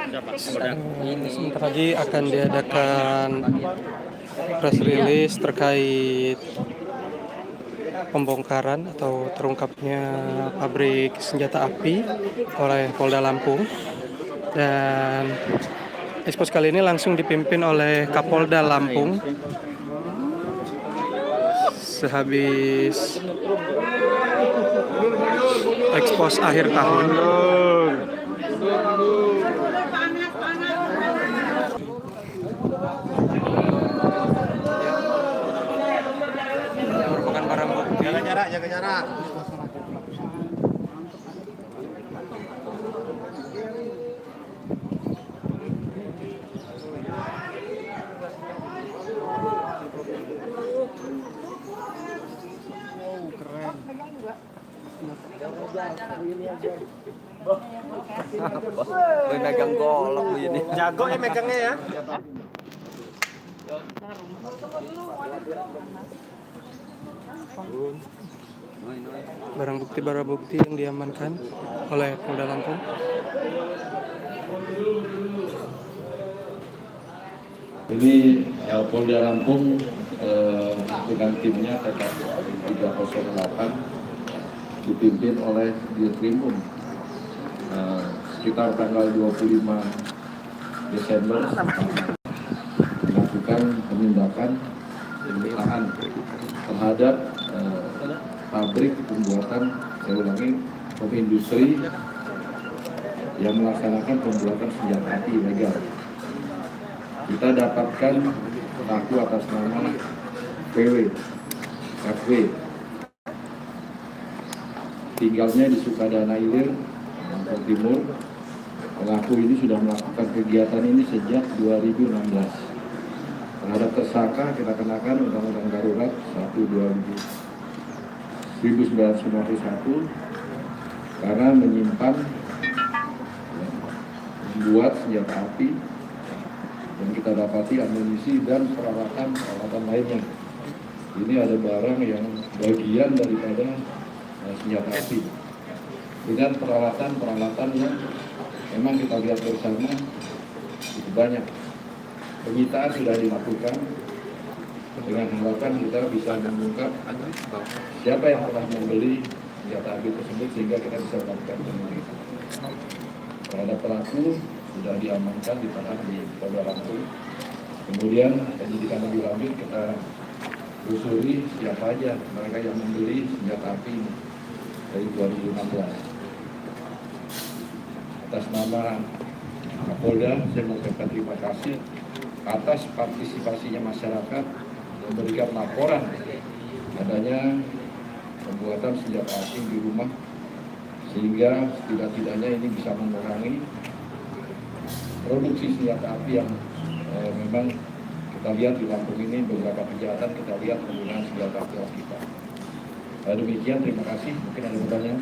Sebentar lagi akan diadakan press release terkait pembongkaran atau terungkapnya pabrik senjata api oleh Polda Lampung. Dan ekspos kali ini langsung dipimpin oleh Kapolda Lampung sehabis ekspos akhir tahun. Merupakan barang bukti. Jaga jarak. Megang golok begini. Jago ya megangnya ya. Barang bukti yang diamankan oleh Polda Lampung. Ini Polda Lampung dengan timnya TKP 308 dipimpin oleh Dirkrimum sekitar tanggal 25 Desember melakukan penindakan penyitaan terhadap pabrik pembuatan, saya ulangi, industri yang melaksanakan pembuatan senjata api ilegal. Kita dapatkan pelaku atas nama PW, FW, tinggalnya di Sukadana Ilir, Lampung Timur. Pelaku ini sudah melakukan kegiatan ini sejak 2016. Terhadap tersangka kita kenakan Undang-Undang Darurat 1991 karena menyimpan, membuat senjata api, dan kita dapati amunisi dan peralatan lainnya. Ini ada barang yang bagian daripada senjata api dengan peralatan yang memang kita lihat bersama cukup banyak. Penyitaan sudah dilakukan dengan harapan kita bisa mengungkap siapa yang telah membeli senjata api tersebut sehingga kita bisa melakukan penyelidikan. Terhadap pelaku sudah diamankan, ditahan di Polda Lampung. Kemudian penyidikan lebih lanjut kita telusuri siapa aja mereka yang membeli senjata api ini dari 2016. Atas nama Kapolda, saya mengucapkan terima kasih atas partisipasinya masyarakat memberikan laporan adanya pembuatan senjata api di rumah, sehingga setidak-tidaknya ini bisa mengurangi produksi senjata api yang memang kita lihat di Lampung ini beberapa kejahatan kita lihat penggunaan senjata api kita. Demikian, terima kasih. Mungkin ada pertanyaan.